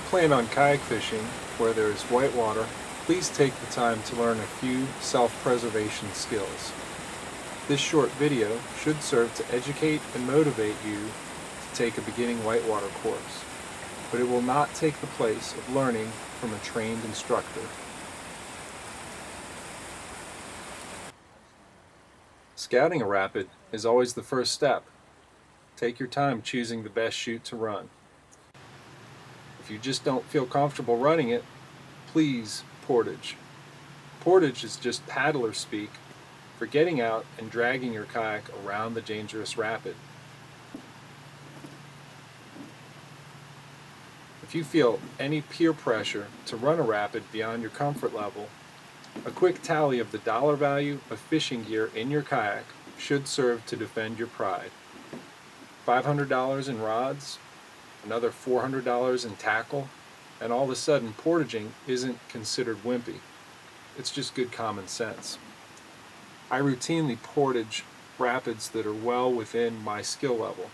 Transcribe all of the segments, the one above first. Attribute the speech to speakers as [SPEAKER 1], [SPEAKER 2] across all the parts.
[SPEAKER 1] plan on kayak fishing where there is whitewater, please take the time to learn a few self-preservation skills. This short video should serve to educate and motivate you to take a beginning whitewater course, but it will not take the place of learning from a trained instructor. Scouting a rapid is always the first step. Take your time choosing the best chute to run. If you just don't feel comfortable running it, please portage. Portage is just paddler speak for getting out and dragging your kayak around the dangerous rapid. If you feel any peer pressure to run a rapid beyond your comfort level, a quick tally of the dollar value of fishing gear in your kayak should serve to defend your pride. $500 in rods, another $400 in tackle, and all of a sudden portaging isn't considered wimpy. It's just good common sense. I routinely portage rapids that are well within my skill level,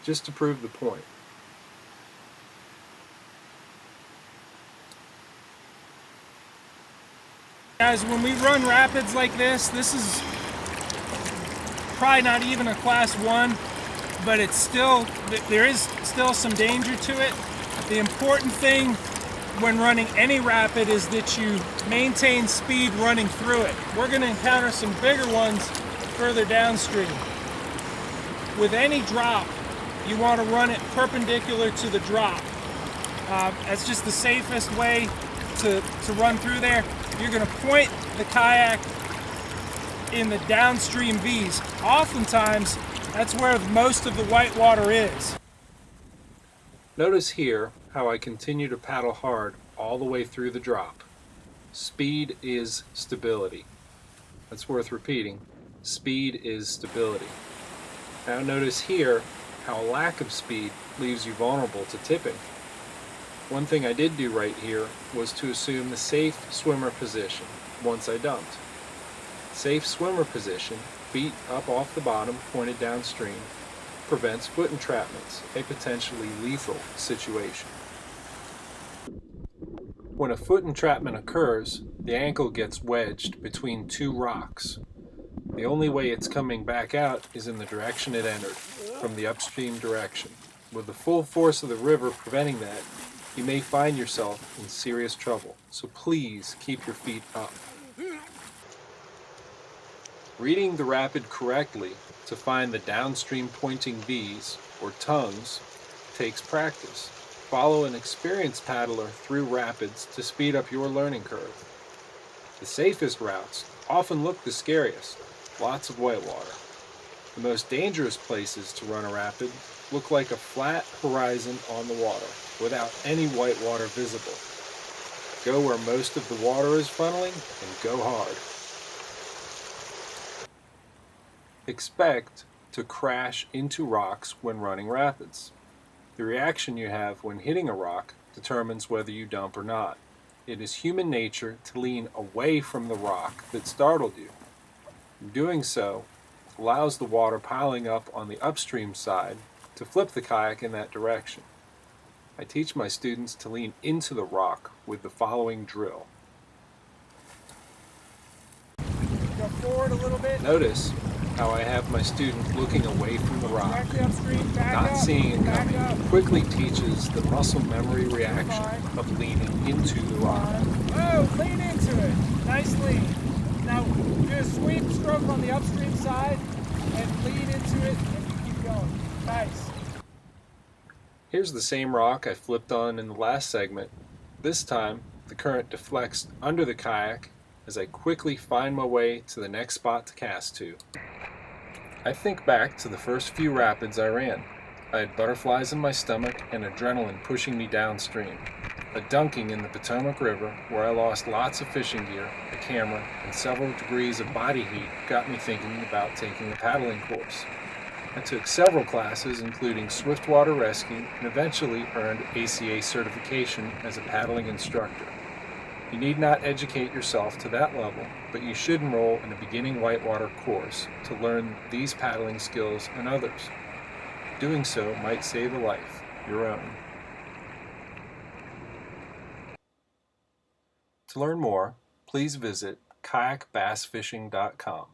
[SPEAKER 1] just to prove the point.
[SPEAKER 2] Guys, when we run rapids like this is probably not even a class 1, but there is still some danger to it. The important thing when running any rapid is that you maintain speed running through it. We're going to encounter some bigger ones further downstream. With any drop, you want to run it perpendicular to the drop. That's just the safest way to run through there. You're going to point the kayak in the downstream V's. Oftentimes, that's where most of the whitewater is.
[SPEAKER 1] Notice here how I continue to paddle hard all the way through the drop. Speed is stability. That's worth repeating. Speed is stability. Now notice here how a lack of speed leaves you vulnerable to tipping. One thing I did do right here was to assume the safe swimmer position once I dumped. Safe swimmer position, feet up off the bottom, pointed downstream, prevents foot entrapments, a potentially lethal situation. When a foot entrapment occurs, the ankle gets wedged between two rocks. The only way it's coming back out is in the direction it entered, from the upstream direction. With the full force of the river preventing that, you may find yourself in serious trouble, so please keep your feet up. Reading the rapid correctly to find the downstream pointing V's, or tongues, takes practice. Follow an experienced paddler through rapids to speed up your learning curve. The safest routes often look the scariest, lots of whitewater. The most dangerous places to run a rapid look like a flat horizon on the water, without any whitewater visible. Go where most of the water is funneling and go hard. Expect to crash into rocks when running rapids. The reaction you have when hitting a rock determines whether you dump or not. It is human nature to lean away from the rock that startled you. Doing so allows the water piling up on the upstream side to flip the kayak in that direction. I teach my students to lean into the rock with the following drill.
[SPEAKER 2] Go forward a little bit.
[SPEAKER 1] Notice how I have my student looking away from the rock.
[SPEAKER 2] Directly upstream, back
[SPEAKER 1] Not
[SPEAKER 2] up,
[SPEAKER 1] seeing it
[SPEAKER 2] back
[SPEAKER 1] coming
[SPEAKER 2] up.
[SPEAKER 1] quickly teaches the muscle memory reaction of leaning into the rock.
[SPEAKER 2] Oh, lean into it. Nice lean. Now do a sweep stroke on the upstream side and lean into it and you keep going. Nice.
[SPEAKER 1] Here's the same rock I flipped on in the last segment. This time, the current deflects under the kayak as I quickly find my way to the next spot to cast to. I think back to the first few rapids I ran. I had butterflies in my stomach and adrenaline pushing me downstream. A dunking in the Potomac River, where I lost lots of fishing gear, a camera, and several degrees of body heat got me thinking about taking a paddling course. I took several classes, including Swiftwater Rescue, and eventually earned ACA certification as a paddling instructor. You need not educate yourself to that level, but you should enroll in a beginning whitewater course to learn these paddling skills and others. Doing so might save a life, your own. To learn more, please visit kayakbassfishing.com.